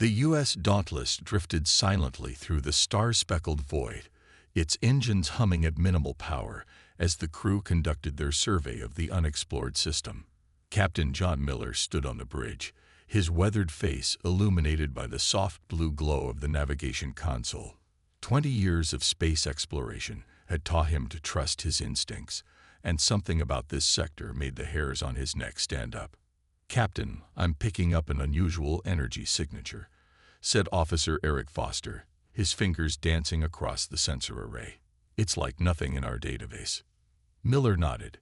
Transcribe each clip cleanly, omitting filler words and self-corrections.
The U.S. Dauntless drifted silently through the star-speckled void, its engines humming at minimal power as the crew conducted their survey of the unexplored system. Captain John Miller stood on the bridge, his weathered face illuminated by the soft blue glow of the navigation console. 20 years of space exploration had taught him to trust his instincts, and something about this sector made the hairs on his neck stand up. "Captain, I'm picking up an unusual energy signature," said Officer Eric Foster, his fingers dancing across the sensor array. "It's like nothing in our database." Miller nodded.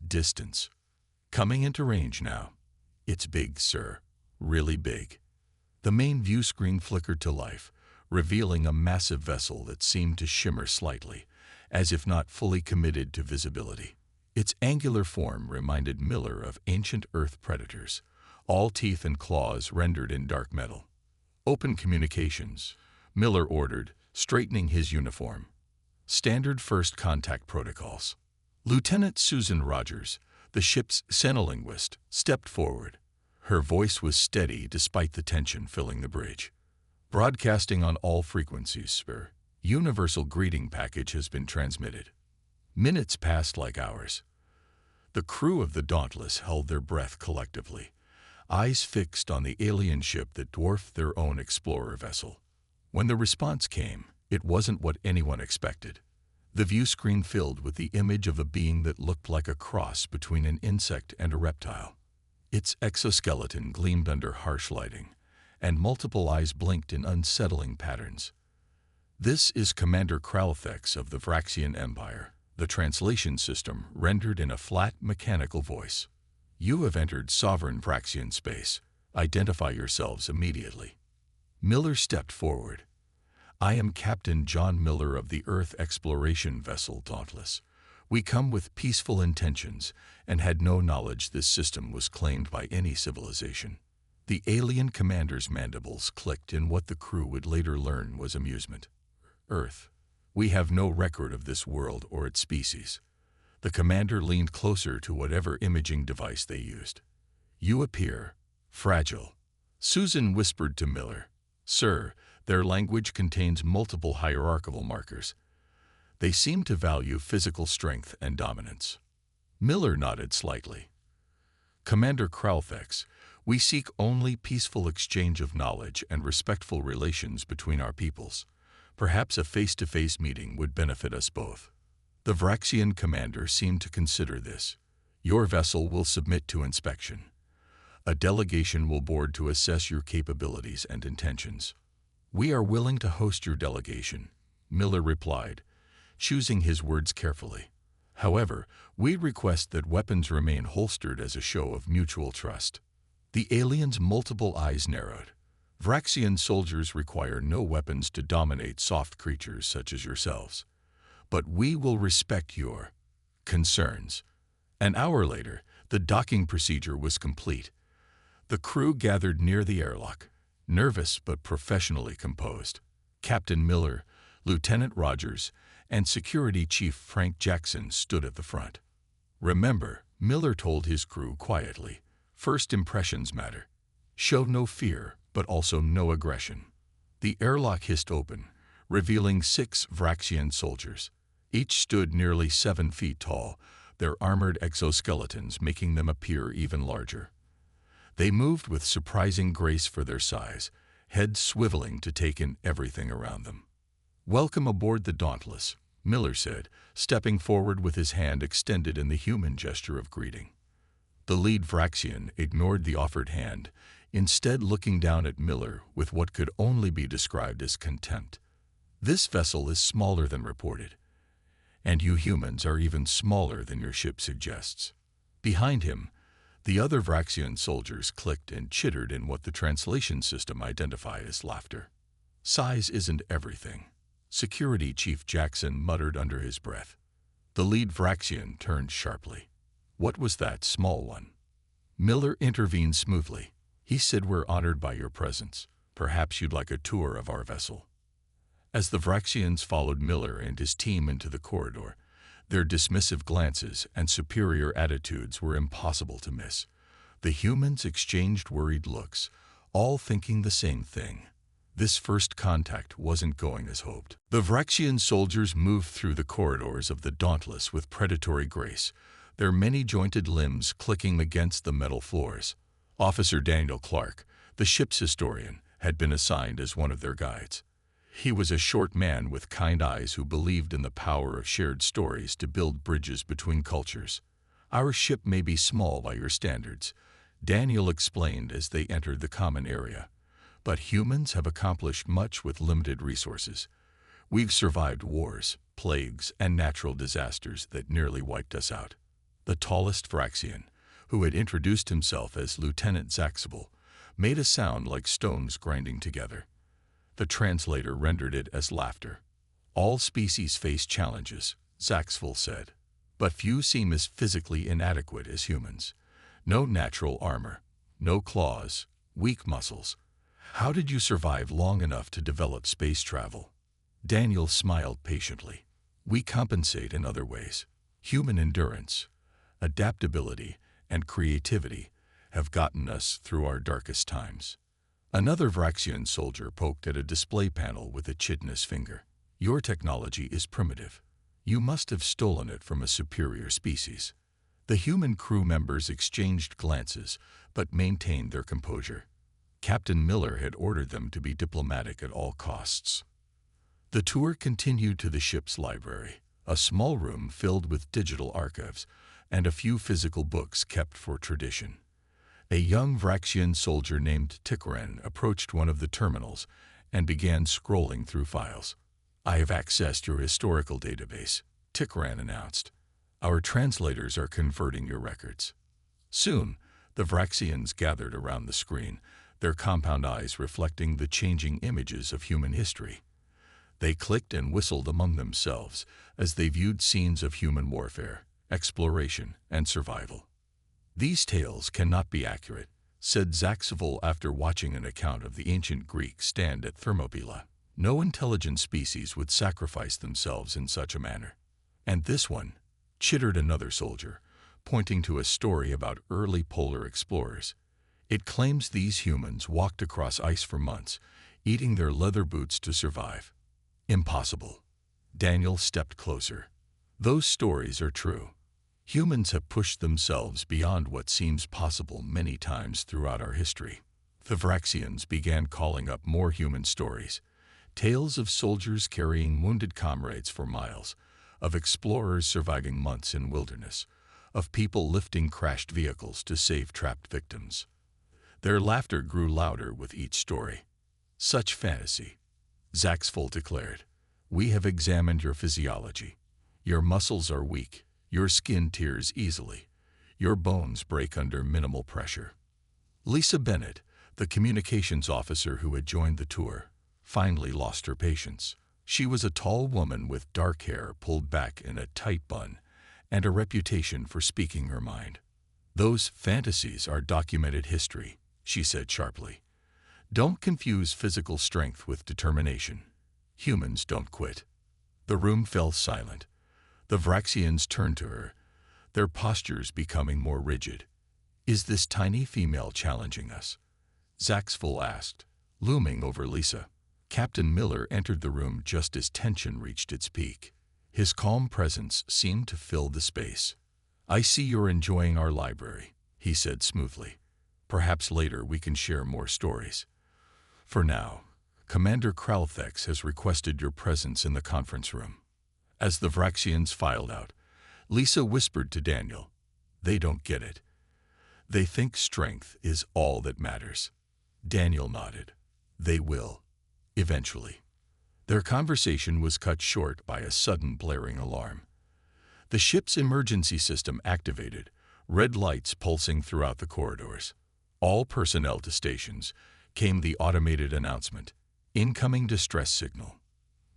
"Distance. Coming into range now." "It's big, sir. Really big." The main view screen flickered to life, revealing a massive vessel that seemed to shimmer slightly, as if not fully committed to visibility. Its angular form reminded Miller of ancient Earth predators, all teeth and claws rendered in dark metal. "Open communications," Miller ordered, straightening his uniform. "Standard first contact protocols." Lieutenant Susan Rogers, the ship's xenolinguist, stepped forward. Her voice was steady despite the tension filling the bridge. "Broadcasting on all frequencies, sir. Universal greeting package has been transmitted." Minutes passed like hours. The crew of the Dauntless held their breath collectively, eyes fixed on the alien ship that dwarfed their own explorer vessel. When the response came, it wasn't what anyone expected. The view screen filled with the image of a being that looked like a cross between an insect and a reptile. Its exoskeleton gleamed under harsh lighting, and multiple eyes blinked in unsettling patterns. "This is Commander Kralthex of the Vraxian Empire," the translation system rendered in a flat, mechanical voice. "You have entered sovereign Vraxian space. Identify yourselves immediately." Miller stepped forward. "I am Captain John Miller of the Earth exploration vessel Dauntless. We come with peaceful intentions and had no knowledge this system was claimed by any civilization." The alien commander's mandibles clicked in what the crew would later learn was amusement. "Earth. We have no record of this world or its species." The commander leaned closer to whatever imaging device they used. "You appear fragile." Susan whispered to Miller, "Sir, their language contains multiple hierarchical markers. They seem to value physical strength and dominance." Miller nodded slightly. "Commander Kralthex, we seek only peaceful exchange of knowledge and respectful relations between our peoples. Perhaps a face-to-face meeting would benefit us both." The Vraxian commander seemed to consider this. "Your vessel will submit to inspection. A delegation will board to assess your capabilities and intentions." "We are willing to host your delegation," Miller replied, choosing his words carefully. "However, we request that weapons remain holstered as a show of mutual trust." The alien's multiple eyes narrowed. "Vraxian soldiers require no weapons to dominate soft creatures such as yourselves. But we will respect your concerns." An hour later, the docking procedure was complete. The crew gathered near the airlock, nervous but professionally composed. Captain Miller, Lieutenant Rogers, and Security Chief Frank Jackson stood at the front. "Remember," Miller told his crew quietly, "first impressions matter. Show no fear, but also no aggression." The airlock hissed open, revealing 6 Vraxian soldiers. Each stood nearly 7 feet tall, their armored exoskeletons making them appear even larger. They moved with surprising grace for their size, heads swiveling to take in everything around them. "Welcome aboard the Dauntless," Miller said, stepping forward with his hand extended in the human gesture of greeting. The lead Vraxian ignored the offered hand, instead looking down at Miller with what could only be described as contempt. "This vessel is smaller than reported, and you humans are even smaller than your ship suggests." Behind him, the other Vraxian soldiers clicked and chittered in what the translation system identified as laughter. "Size isn't everything," Security Chief Jackson muttered under his breath. The lead Vraxian turned sharply. "What was that small one?" Miller intervened smoothly. He said, "We're honored by your presence. Perhaps you'd like a tour of our vessel." As the Vraxians followed Miller and his team into the corridor, their dismissive glances and superior attitudes were impossible to miss. The humans exchanged worried looks, all thinking the same thing. This first contact wasn't going as hoped. The Vraxian soldiers moved through the corridors of the Dauntless with predatory grace, their many-jointed limbs clicking against the metal floors. Officer Daniel Clark, the ship's historian, had been assigned as one of their guides. He was a short man with kind eyes who believed in the power of shared stories to build bridges between cultures. "Our ship may be small by your standards," Daniel explained as they entered the common area. "But humans have accomplished much with limited resources. We've survived wars, plagues, and natural disasters that nearly wiped us out." The tallest Vraxian, who had introduced himself as Lieutenant Zaxable, made a sound like stones grinding together. The translator rendered it as laughter. "All species face challenges," Zaxable said, "but few seem as physically inadequate as humans. No natural armor, no claws, weak muscles. How did you survive long enough to develop space travel?" Daniel smiled patiently. "We compensate in other ways. Human endurance, adaptability, and creativity have gotten us through our darkest times." Another Vraxian soldier poked at a display panel with a chitinous finger. "Your technology is primitive. You must have stolen it from a superior species." The human crew members exchanged glances, but maintained their composure. Captain Miller had ordered them to be diplomatic at all costs. The tour continued to the ship's library, a small room filled with digital archives and a few physical books kept for tradition. A young Vraxian soldier named Tikaran approached one of the terminals and began scrolling through files. "I have accessed your historical database," Tikaran announced. "Our translators are converting your records." Soon, the Vraxians gathered around the screen, their compound eyes reflecting the changing images of human history. They clicked and whistled among themselves as they viewed scenes of human warfare, exploration, and survival. "These tales cannot be accurate," said Zaxable after watching an account of the ancient Greeks stand at Thermopylae. "No intelligent species would sacrifice themselves in such a manner." "And this one," chittered another soldier, pointing to a story about early polar explorers. "It claims these humans walked across ice for months, eating their leather boots to survive." "Impossible." Daniel stepped closer. "Those stories are true. Humans have pushed themselves beyond what seems possible many times throughout our history." The Vraxians began calling up more human stories, tales of soldiers carrying wounded comrades for miles, of explorers surviving months in wilderness, of people lifting crashed vehicles to save trapped victims. Their laughter grew louder with each story. "Such fantasy," Zaxful declared. "We have examined your physiology. Your muscles are weak. Your skin tears easily. Your bones break under minimal pressure." Lisa Bennett, the communications officer who had joined the tour, finally lost her patience. She was a tall woman with dark hair pulled back in a tight bun and a reputation for speaking her mind. "Those fantasies are documented history," she said sharply. "Don't confuse physical strength with determination. Humans don't quit." The room fell silent. The Vraxians turned to her, their postures becoming more rigid. "Is this tiny female challenging us?" Zaxful asked, looming over Lisa. Captain Miller entered the room just as tension reached its peak. His calm presence seemed to fill the space. "I see you're enjoying our library," he said smoothly. "Perhaps later we can share more stories. For now, Commander Kralthex has requested your presence in the conference room." As the Vraxians filed out, Lisa whispered to Daniel, "They don't get it. They think strength is all that matters." Daniel nodded. "They will, eventually." Their conversation was cut short by a sudden blaring alarm. The ship's emergency system activated, red lights pulsing throughout the corridors. "All personnel to stations," came the automated announcement. "Incoming distress signal."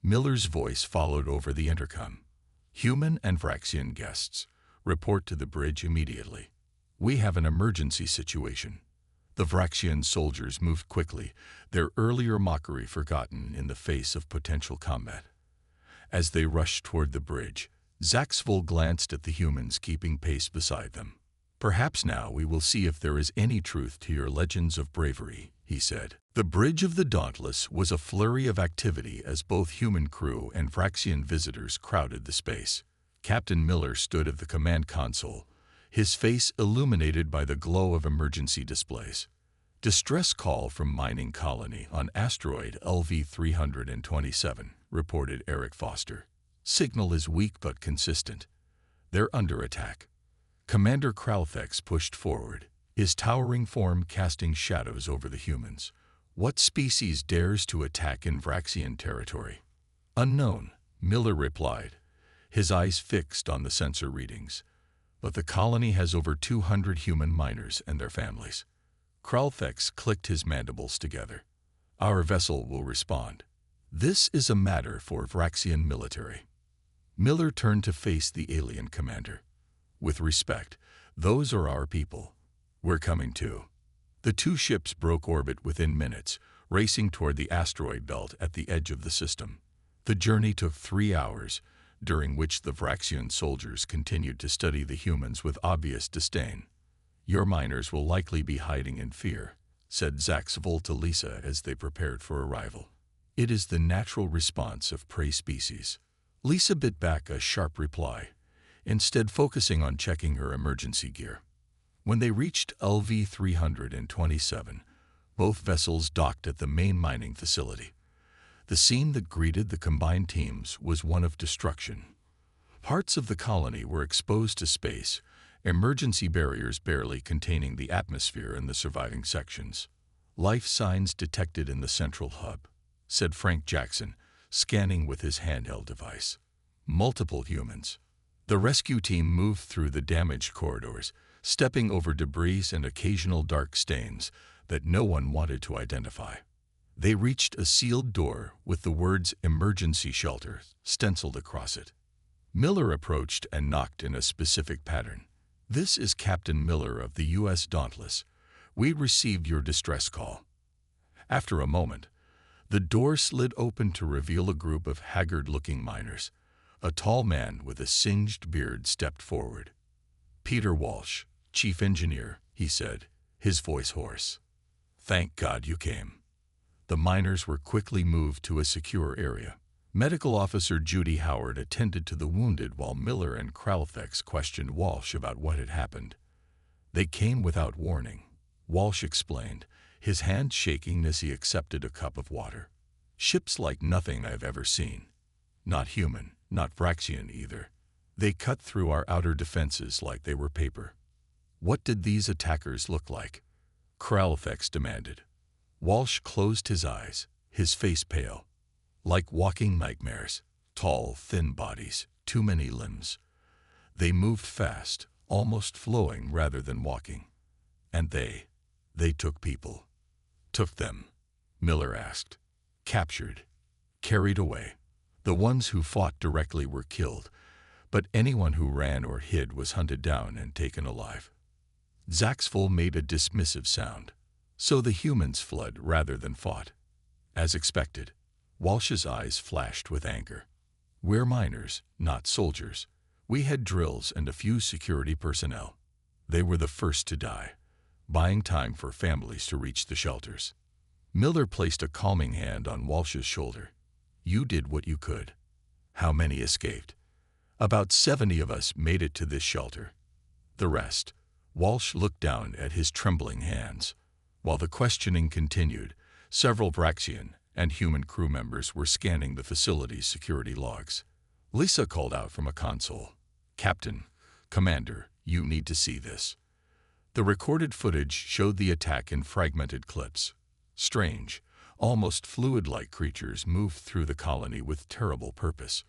Miller's voice followed over the intercom. "Human and Vraxian guests, report to the bridge immediately. We have an emergency situation." The Vraxian soldiers moved quickly, their earlier mockery forgotten in the face of potential combat. As they rushed toward the bridge, Zaxful glanced at the humans keeping pace beside them. "Perhaps now we will see if there is any truth to your legends of bravery," he said. The bridge of the Dauntless was a flurry of activity as both human crew and Vraxian visitors crowded the space. Captain Miller stood at the command console, his face illuminated by the glow of emergency displays. Distress call from mining colony on asteroid LV-327, reported Eric Foster. Signal is weak but consistent. They're under attack. Commander Kralthex pushed forward, his towering form casting shadows over the humans. What species dares to attack in Vraxian territory? Unknown, Miller replied, his eyes fixed on the sensor readings. But the colony has over 200 human miners and their families. Kralthex clicked his mandibles together. Our vessel will respond. This is a matter for Vraxian military. Miller turned to face the alien commander. With respect, those are our people. We're coming too. The two ships broke orbit within minutes, racing toward the asteroid belt at the edge of the system. The journey took 3 hours, during which the Vraxian soldiers continued to study the humans with obvious disdain. Your miners will likely be hiding in fear, said Zaxvol to Lisa as they prepared for arrival. It is the natural response of prey species. Lisa bit back a sharp reply, instead focusing on checking her emergency gear. When they reached LV-327, both vessels docked at the main mining facility. The scene that greeted the combined teams was one of destruction. Parts of the colony were exposed to space, emergency barriers barely containing the atmosphere in the surviving sections. Life signs detected in the central hub, said Frank Jackson, scanning with his handheld device. Multiple humans. The rescue team moved through the damaged corridors, stepping over debris and occasional dark stains that no one wanted to identify. They reached a sealed door with the words "Emergency Shelter" stenciled across it. Miller approached and knocked in a specific pattern. This is Captain Miller of the U.S. Dauntless. We received your distress call. After a moment, the door slid open to reveal a group of haggard-looking miners. A tall man with a singed beard stepped forward. Peter Walsh, Chief Engineer, he said, his voice hoarse. Thank God you came. The miners were quickly moved to a secure area. Medical Officer Judy Howard attended to the wounded while Miller and Kralthex questioned Walsh about what had happened. They came without warning, Walsh explained, his hand shaking as he accepted a cup of water. Ships like nothing I've ever seen. Not human, not Vraxian either. They cut through our outer defenses like they were paper. What did these attackers look like? Kralthex demanded. Walsh closed his eyes, his face pale. Like walking nightmares, tall, thin bodies, too many limbs. They moved fast, almost flowing rather than walking. And they took people. Took them? Miller asked. Captured. Carried away. The ones who fought directly were killed, but anyone who ran or hid was hunted down and taken alive. Zaxvol made a dismissive sound. So the humans fled rather than fought. As expected, Walsh's eyes flashed with anger. We're miners, not soldiers. We had drills and a few security personnel. They were the first to die, buying time for families to reach the shelters. Miller placed a calming hand on Walsh's shoulder. You did what you could. How many escaped? About 70 of us made it to this shelter. The rest. Walsh looked down at his trembling hands. While the questioning continued, several Vraxian and human crew members were scanning the facility's security logs. Lisa called out from a console. Captain, Commander, you need to see this. The recorded footage showed the attack in fragmented clips. Strange, almost fluid-like creatures moved through the colony with terrible purpose.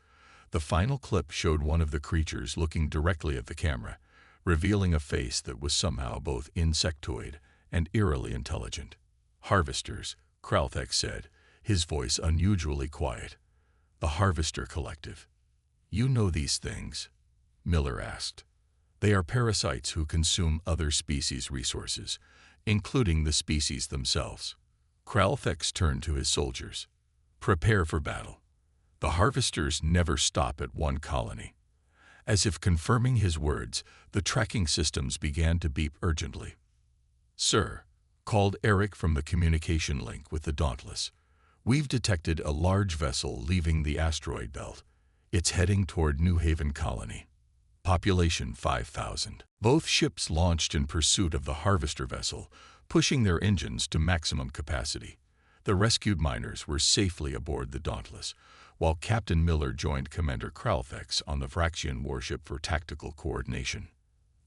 The final clip showed one of the creatures looking directly at the camera, revealing a face that was somehow both insectoid and eerily intelligent. Harvesters, Kralthex said, his voice unusually quiet. The Harvester Collective. You know these things? Miller asked. They are parasites who consume other species' resources, including the species themselves. Kralthex turned to his soldiers. Prepare for battle. The Harvesters never stop at one colony. As if confirming his words, the tracking systems began to beep urgently. Sir, Called Eric from the communication link with the Dauntless. We've detected a large vessel leaving the asteroid belt. It's heading toward New Haven Colony. Population 5,000. Both ships launched in pursuit of the harvester vessel, pushing their engines to maximum capacity. The rescued miners were safely aboard the Dauntless, while Captain Miller joined Commander Kralfex on the Vraxian warship for tactical coordination.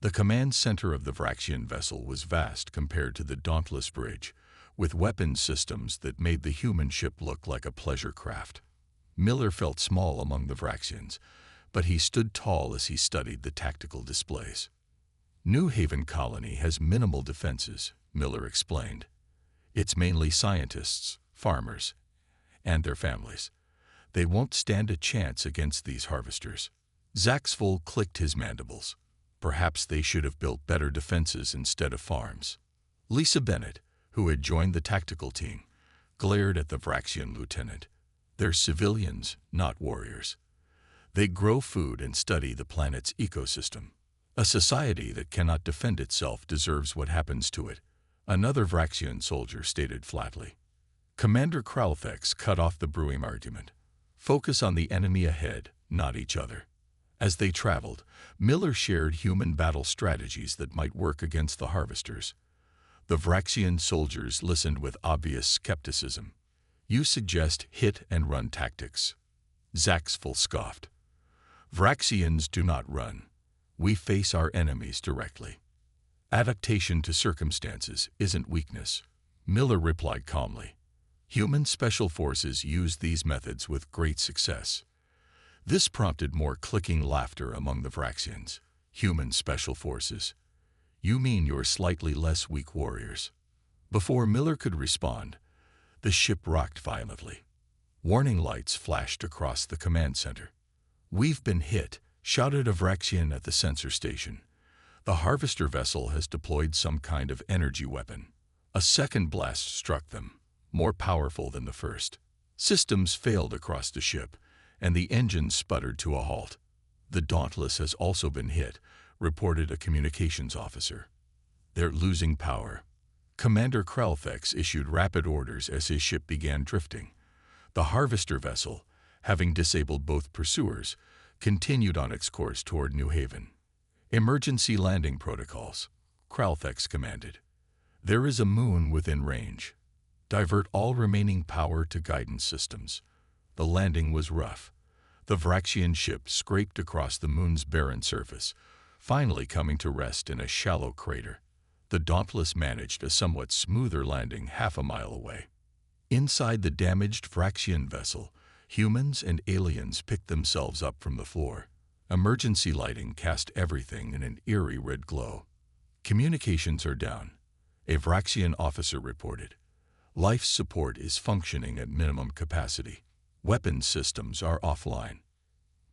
The command center of the Vraxian vessel was vast compared to the Dauntless bridge, with weapon systems that made the human ship look like a pleasure craft. Miller felt small among the Vraxians, but he stood tall as he studied the tactical displays. New Haven Colony has minimal defenses, Miller explained. It's mainly scientists, farmers, and their families. They won't stand a chance against these harvesters. Zaxful clicked his mandibles. Perhaps they should have built better defenses instead of farms. Lisa Bennett, who had joined the tactical team, glared at the Vraxian lieutenant. They're civilians, not warriors. They grow food and study the planet's ecosystem. A society that cannot defend itself deserves what happens to it, another Vraxian soldier stated flatly. Commander Kralfex cut off the brewing argument. Focus on the enemy ahead, not each other. As they traveled, Miller shared human battle strategies that might work against the harvesters. The Vraxian soldiers listened with obvious skepticism. You suggest hit-and-run tactics. Zaxful scoffed. Vraxians do not run. We face our enemies directly. Adaptation to circumstances isn't weakness, Miller replied calmly. Human special forces use these methods with great success. This prompted more clicking laughter among the Vraxians. Human special forces. You mean you're slightly less weak warriors? Before Miller could respond, the ship rocked violently. Warning lights flashed across the command center. We've been hit, shouted a Vraxian at the sensor station. The harvester vessel has deployed some kind of energy weapon. A second blast struck them, more powerful than the first. Systems failed across the ship, and the engine sputtered to a halt. The Dauntless has also been hit, reported a communications officer. They're losing power. Commander Kralfex issued rapid orders as his ship began drifting. The harvester vessel, having disabled both pursuers, continued on its course toward New Haven. Emergency landing protocols, Kralfex commanded. There is a moon within range. Divert all remaining power to guidance systems. The landing was rough. The Vraxian ship scraped across the moon's barren surface, finally coming to rest in a shallow crater. The Dauntless managed a somewhat smoother landing half a mile away. Inside the damaged Vraxian vessel, humans and aliens picked themselves up from the floor. Emergency lighting cast everything in an eerie red glow. Communications are down, a Vraxian officer reported. Life support is functioning at minimum capacity. Weapons systems are offline.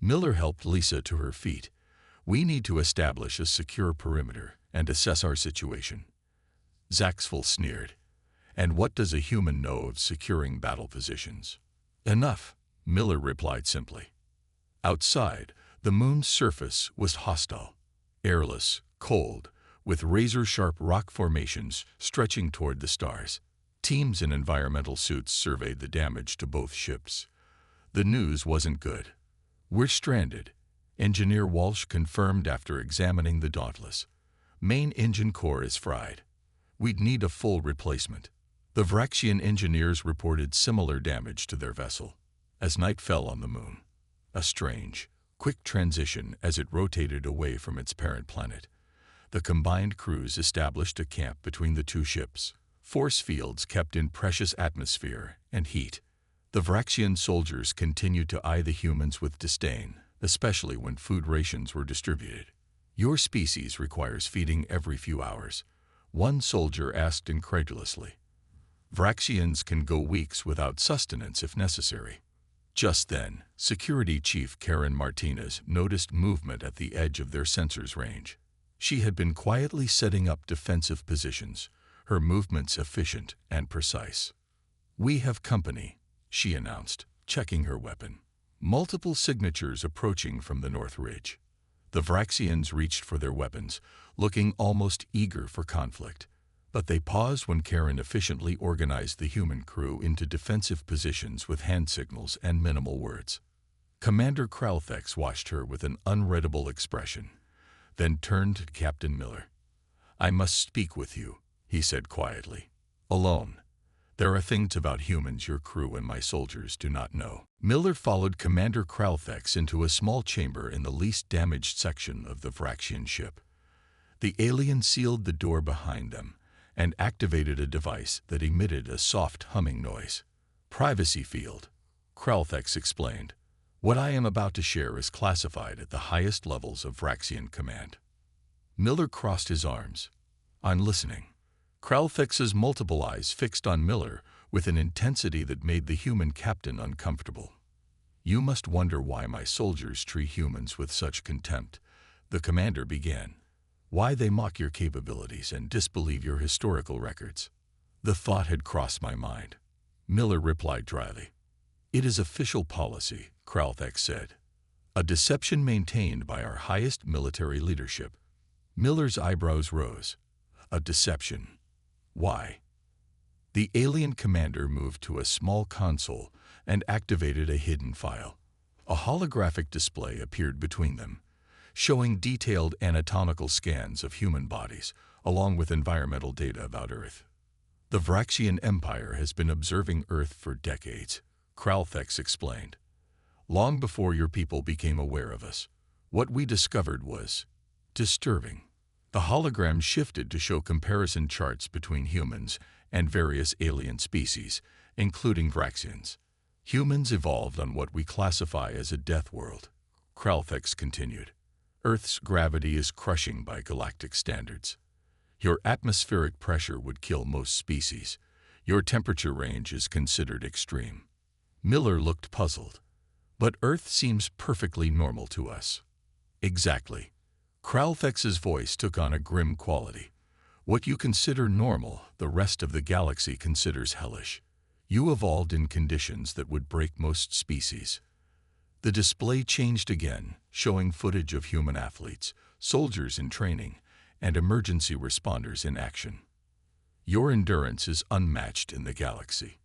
Miller helped Lisa to her feet. We need to establish a secure perimeter and assess our situation. Zaxful sneered. And what does a human know of securing battle positions? Enough, Miller replied simply. Outside, the moon's surface was hostile, airless, cold, with razor-sharp rock formations stretching toward the stars. Teams in environmental suits surveyed the damage to both ships. The news wasn't good. We're stranded, Engineer Walsh confirmed after examining the Dauntless. Main engine core is fried. We'd need a full replacement. The Vraxian engineers reported similar damage to their vessel. As night fell on the moon, a strange, quick transition as it rotated away from its parent planet. The combined crews established a camp between the two ships. Force fields kept in precious atmosphere and heat. The Vraxian soldiers continued to eye the humans with disdain, especially when food rations were distributed. Your species requires feeding every few hours, one soldier asked incredulously. Vraxians can go weeks without sustenance if necessary. Just then, Security Chief Karen Martinez noticed movement at the edge of their sensors range. She had been quietly setting up defensive positions, her movements efficient and precise. We have company, she announced, checking her weapon. Multiple signatures approaching from the North Ridge. The Vraxians reached for their weapons, looking almost eager for conflict. But they paused when Karen efficiently organized the human crew into defensive positions with hand signals and minimal words. Commander Kralthex watched her with an unreadable expression, then turned to Captain Miller. "I must speak with you," he said quietly. "Alone. There are things about humans your crew and my soldiers do not know." Miller followed Commander Kralthex into a small chamber in the least damaged section of the Vraxian ship. The alien sealed the door behind them and activated a device that emitted a soft humming noise. "Privacy field," Kralthex explained. "What I am about to share is classified at the highest levels of Vraxian command." Miller crossed his arms. "I'm listening." Kralthex's multiple eyes fixed on Miller with an intensity that made the human captain uncomfortable. "You must wonder why my soldiers treat humans with such contempt," the commander began. "Why they mock your capabilities and disbelieve your historical records." "The thought had crossed my mind," Miller replied dryly. "It is official policy," Kralthex said. "A deception maintained by our highest military leadership." Miller's eyebrows rose. "A deception? Why?" The alien commander moved to a small console and activated a hidden file. A holographic display appeared between them, showing detailed anatomical scans of human bodies, along with environmental data about Earth. "The Vraxian Empire has been observing Earth for decades," Kralthex explained. "Long before your people became aware of us, what we discovered was disturbing." The hologram shifted to show comparison charts between humans and various alien species, including Vraxians. "Humans evolved on what we classify as a death world," Kralthex continued. "Earth's gravity is crushing by galactic standards. Your atmospheric pressure would kill most species. Your temperature range is considered extreme." Miller looked puzzled. "But Earth seems perfectly normal to us." "Exactly." Kralthex's voice took on a grim quality. "What you consider normal, the rest of the galaxy considers hellish. You evolved in conditions that would break most species." The display changed again, showing footage of human athletes, soldiers in training, and emergency responders in action. "Your endurance is unmatched in the galaxy.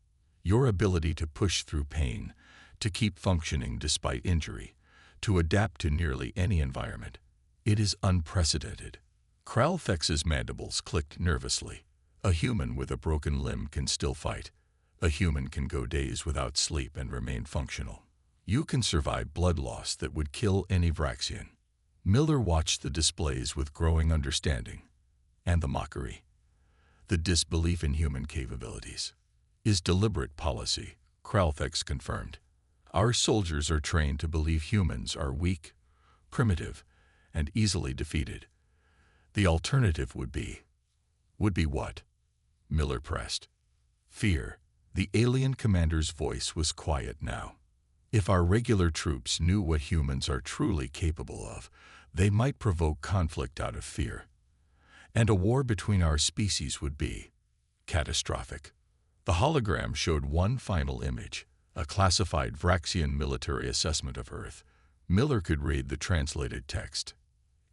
Your ability to push through pain, to keep functioning despite injury, to adapt to nearly any environment. It is unprecedented." Kralthex's mandibles clicked nervously. "A human with a broken limb can still fight. A human can go days without sleep and remain functional. You can survive blood loss that would kill any Vraxian." Miller watched the displays with growing understanding. "And the mockery, the disbelief in human capabilities, is deliberate policy," Kralthex confirmed. "Our soldiers are trained to believe humans are weak, primitive, and easily defeated. The alternative would be..." "Would be what?" Miller pressed. "Fear." The alien commander's voice was quiet now. "If our regular troops knew what humans are truly capable of, they might provoke conflict out of fear. And a war between our species would be catastrophic." The hologram showed one final image, a classified Vraxian military assessment of Earth. Miller could read the translated text.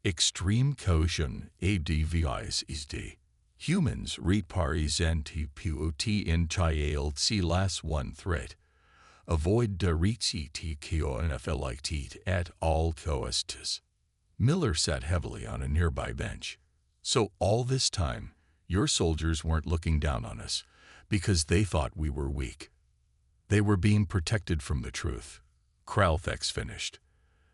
"Extreme caution advis isd. Humans represent put in child las one threat. Avoid direxit kionfelict at all costs." Miller sat heavily on a nearby bench. "So all this time, your soldiers weren't looking down on us because they thought we were weak. They were being protected from the truth," Kralthex finished.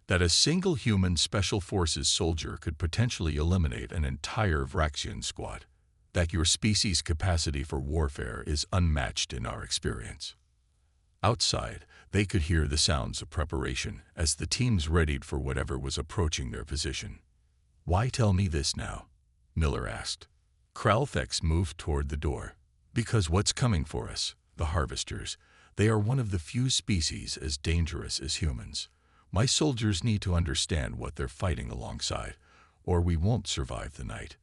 "That a single human Special Forces soldier could potentially eliminate an entire Vraxian squad. That your species' capacity for warfare is unmatched in our experience." Outside, they could hear the sounds of preparation as the teams readied for whatever was approaching their position. "Why tell me this now?" Miller asked. Kralthex moved toward the door. "Because what's coming for us, the Harvesters, they are one of the few species as dangerous as humans. My soldiers need to understand what they're fighting alongside, or we won't survive the night."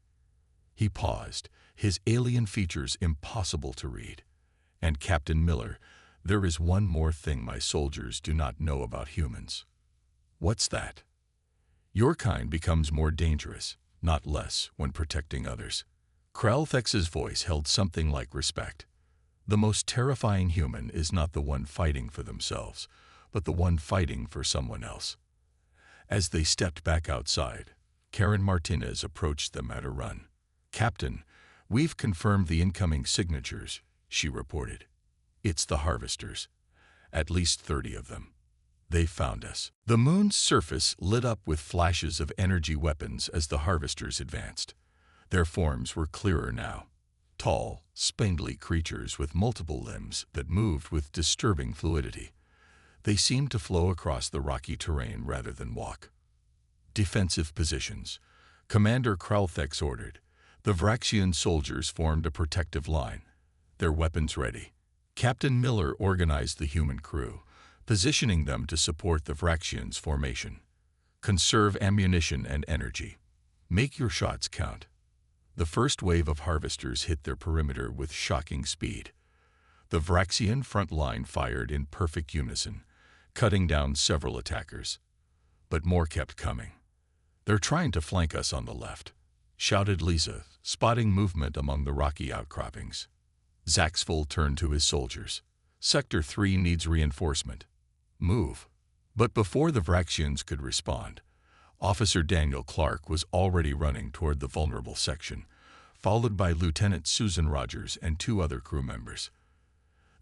He paused, his alien features impossible to read. "And Captain Miller, there is one more thing my soldiers do not know about humans." "What's that?" "Your kind becomes more dangerous, not less, when protecting others. Kralthex's voice held something like respect. The most terrifying human is not the one fighting for themselves, but the one fighting for someone else. As they stepped back outside, Karen Martinez approached them at a run. "Captain, we've confirmed the incoming signatures," she reported. "It's the Harvesters. At least 30 of them. They found us." The moon's surface lit up with flashes of energy weapons as the Harvesters advanced. Their forms were clearer now. Tall, spindly creatures with multiple limbs that moved with disturbing fluidity. They seemed to flow across the rocky terrain rather than walk. "Defensive positions," Commander Kralthex ordered. The Vraxian soldiers formed a protective line, their weapons ready. Captain Miller organized the human crew, positioning them to support the Vraxians' formation. "Conserve ammunition and energy. Make your shots count." The first wave of Harvesters hit their perimeter with shocking speed. The Vraxian front line fired in perfect unison, cutting down several attackers. But more kept coming. "They're trying to flank us on the left," shouted Lisa, spotting movement among the rocky outcroppings. Zaxful turned to his soldiers. "Sector 3 needs reinforcement. Move." But before the Vraxians could respond, Officer Daniel Clark was already running toward the vulnerable section, followed by Lieutenant Susan Rogers and 2 other crew members.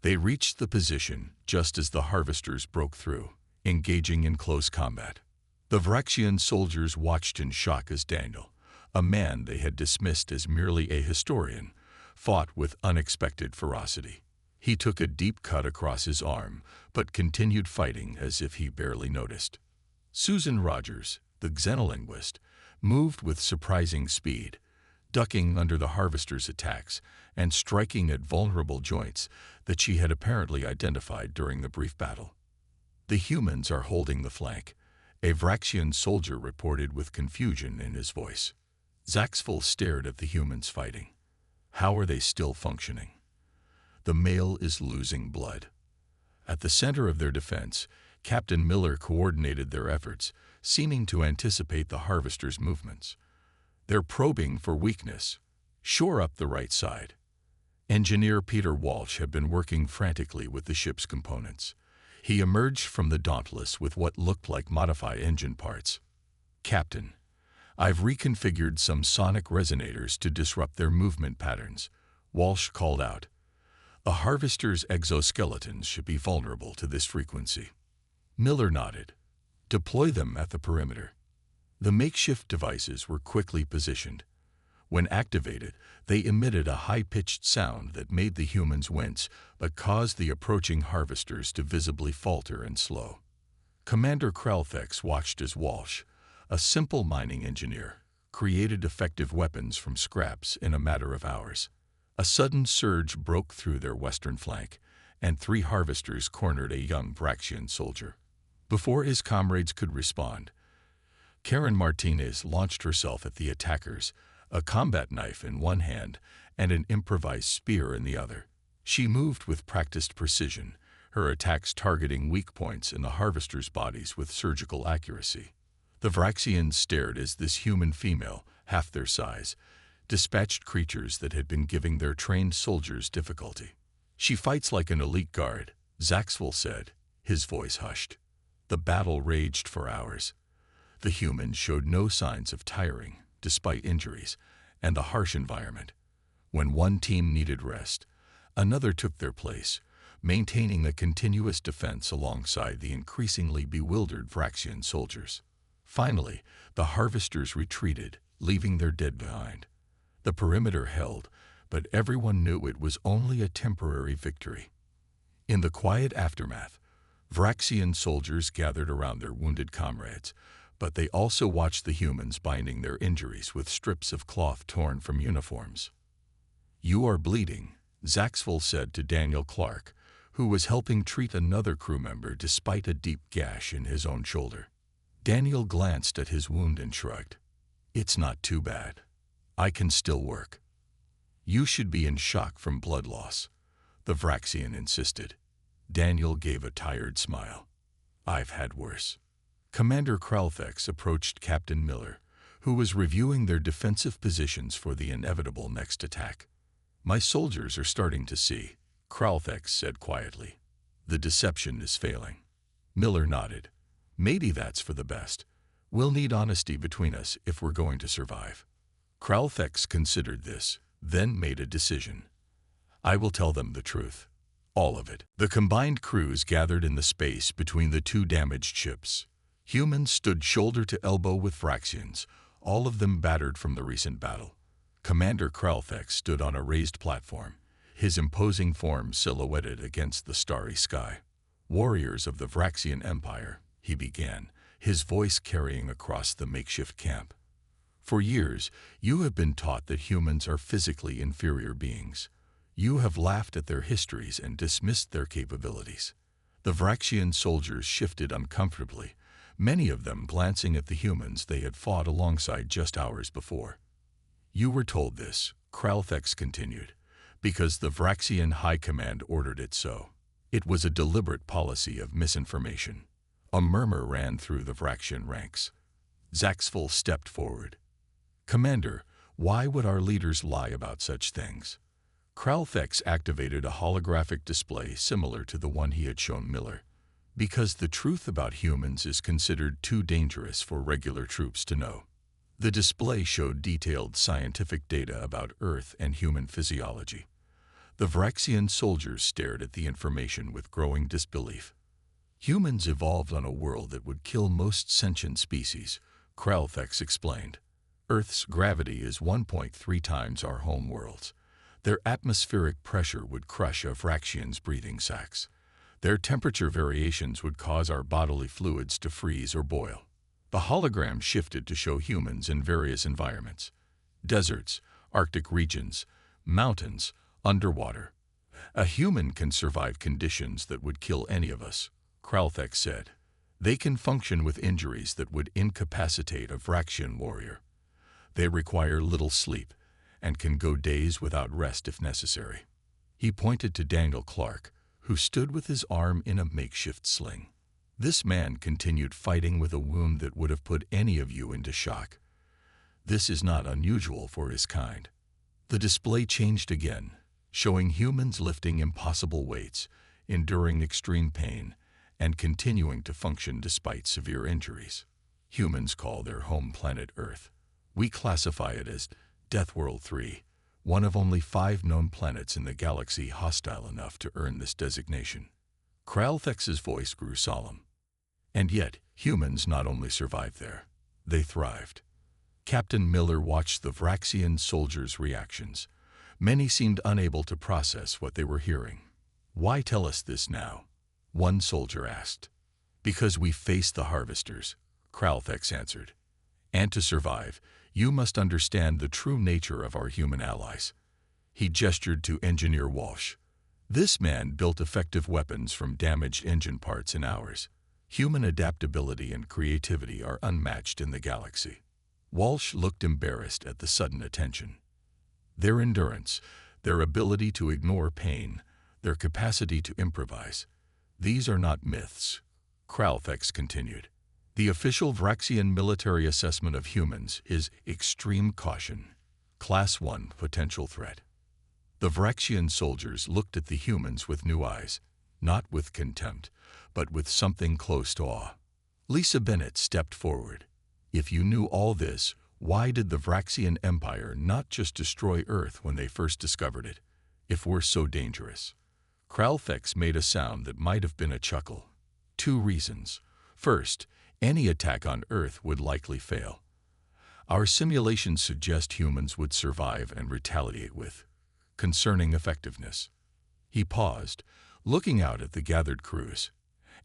They reached the position just as the Harvesters broke through, engaging in close combat. The Vraxian soldiers watched in shock as Daniel, a man they had dismissed as merely a historian, fought with unexpected ferocity. He took a deep cut across his arm, but continued fighting as if he barely noticed. Susan Rogers, the xenolinguist, moved with surprising speed, ducking under the Harvesters' attacks and striking at vulnerable joints that she had apparently identified during the brief battle. "The humans are holding the flank," a Vraxian soldier reported with confusion in his voice. Zaxful stared at the humans fighting. "How are they still functioning?" "The male is losing blood." At the center of their defense, Captain Miller coordinated their efforts, seeming to anticipate the Harvesters' movements. "They're probing for weakness. Shore up the right side." Engineer Peter Walsh had been working frantically with the ship's components. He emerged from the Dauntless with what looked like modified engine parts. "Captain, I've reconfigured some sonic resonators to disrupt their movement patterns," Walsh called out. "The Harvesters' exoskeletons should be vulnerable to this frequency." Miller nodded. "Deploy them at the perimeter." The makeshift devices were quickly positioned. When activated, they emitted a high-pitched sound that made the humans wince, but caused the approaching Harvesters to visibly falter and slow. Commander Kralthex watched as Walsh, a simple mining engineer, created effective weapons from scraps in a matter of hours. A sudden surge broke through their western flank, and 3 Harvesters cornered a young Vraxian soldier. Before his comrades could respond, Karen Martinez launched herself at the attackers, a combat knife in one hand and an improvised spear in the other. She moved with practiced precision, her attacks targeting weak points in the Harvesters' bodies with surgical accuracy. The Vraxians stared as this human female, half their size, dispatched creatures that had been giving their trained soldiers difficulty. "She fights like an elite guard," Zaxful said, his voice hushed. The battle raged for hours. The humans showed no signs of tiring, despite injuries and the harsh environment. When one team needed rest, another took their place, maintaining a continuous defense alongside the increasingly bewildered Vraxian soldiers. Finally, the Harvesters retreated, leaving their dead behind. The perimeter held, but everyone knew it was only a temporary victory. In the quiet aftermath, Vraxian soldiers gathered around their wounded comrades, but they also watched the humans binding their injuries with strips of cloth torn from uniforms. "You are bleeding," Zaxful said to Daniel Clark, who was helping treat another crew member despite a deep gash in his own shoulder. Daniel glanced at his wound and shrugged. "It's not too bad. I can still work." "You should be in shock from blood loss," the Vraxian insisted. Daniel gave a tired smile. "I've had worse." Commander Kralthex approached Captain Miller, who was reviewing their defensive positions for the inevitable next attack. "My soldiers are starting to see," Kralthex said quietly. "The deception is failing." Miller nodded. "Maybe that's for the best. We'll need honesty between us if we're going to survive." Kralthex considered this, then made a decision. "I will tell them the truth. All of it." The combined crews gathered in the space between the two damaged ships. Humans stood shoulder to elbow with Vraxians, all of them battered from the recent battle. Commander Kralthex stood on a raised platform, his imposing form silhouetted against the starry sky. "Warriors of the Vraxian Empire," he began, his voice carrying across the makeshift camp. "For years, you have been taught that humans are physically inferior beings. You have laughed at their histories and dismissed their capabilities." The Vraxian soldiers shifted uncomfortably, many of them glancing at the humans they had fought alongside just hours before. "You were told this," Kralthex continued, "because the Vraxian High Command ordered it so. It was a deliberate policy of misinformation." A murmur ran through the Vraxian ranks. Zaxful stepped forward. "Commander, why would our leaders lie about such things?" Kralthex activated a holographic display similar to the one he had shown Miller. "Because the truth about humans is considered too dangerous for regular troops to know." The display showed detailed scientific data about Earth and human physiology. The Vraxian soldiers stared at the information with growing disbelief. "Humans evolved on a world that would kill most sentient species," Kralthex explained. "Earth's gravity is 1.3 times our home world's. Their atmospheric pressure would crush a Vraxian's breathing sacs. Their temperature variations would cause our bodily fluids to freeze or boil." The hologram shifted to show humans in various environments: deserts, Arctic regions, mountains, underwater. "A human can survive conditions that would kill any of us," Kralthex said. "They can function with injuries that would incapacitate a Vraxian warrior. They require little sleep and can go days without rest if necessary." He pointed to Daniel Clark, who stood with his arm in a makeshift sling. "This man continued fighting with a wound that would have put any of you into shock. This is not unusual for his kind." The display changed again, showing humans lifting impossible weights, enduring extreme pain, and continuing to function despite severe injuries. Humans call their home planet Earth. We classify it as Death World 3, one of only 5 known planets in the galaxy hostile enough to earn this designation. Kralthex's voice grew solemn. "And yet, humans not only survived there, they thrived." Captain Miller watched the Vraxian soldiers' reactions. Many seemed unable to process what they were hearing. "Why tell us this now?" one soldier asked. "Because we face the harvesters," Kralthex answered. "And to survive, you must understand the true nature of our human allies." He gestured to Engineer Walsh. "This man built effective weapons from damaged engine parts in hours. Human adaptability and creativity are unmatched in the galaxy." Walsh looked embarrassed at the sudden attention. "Their endurance, their ability to ignore pain, their capacity to improvise, these are not myths," Kralthex continued. "The official Vraxian military assessment of humans is extreme caution, Class 1 potential threat." The Vraxian soldiers looked at the humans with new eyes, not with contempt, but with something close to awe. Lisa Bennett stepped forward. "If you knew all this, why did the Vraxian Empire not just destroy Earth when they first discovered it, if we're so dangerous?" Kralthex made a sound that might have been a chuckle. "2 reasons. First, any attack on Earth would likely fail. Our simulations suggest humans would survive and retaliate with concerning effectiveness." He paused, looking out at the gathered crews.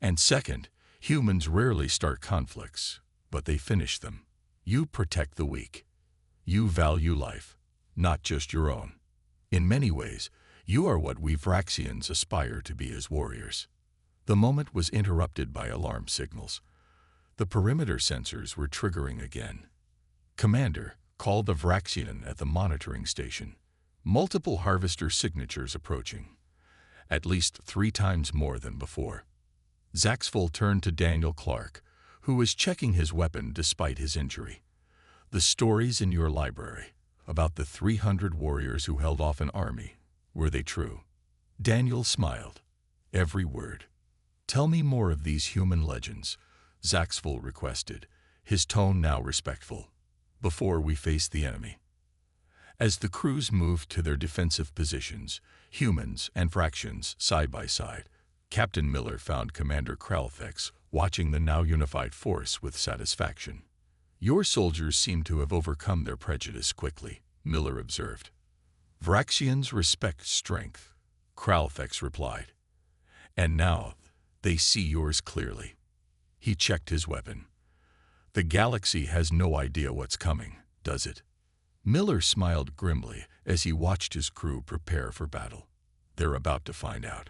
"And second, humans rarely start conflicts, but they finish them. You protect the weak. You value life, not just your own. In many ways, you are what we Vraxians aspire to be as warriors." The moment was interrupted by alarm signals. The perimeter sensors were triggering again. "Commander, call the Vraxian at the monitoring station. Multiple harvester signatures approaching. At least 3 times more than before." Zaxful turned to Daniel Clark, who was checking his weapon despite his injury. The stories in your library about the 300 warriors who held off an army, were they true? Daniel smiled. Every word. Tell me more of these human legends, Zaxful requested, his tone now respectful, before we face the enemy. As the crews moved to their defensive positions, humans and fractions side by side, Captain Miller found Commander Kralfex watching the now unified force with satisfaction. Your soldiers seem to have overcome their prejudice quickly, Miller observed. Vraxians respect strength, Kralfex replied. And now they see yours clearly. He checked his weapon. The galaxy has no idea what's coming, does it? Miller smiled grimly as he watched his crew prepare for battle. They're about to find out.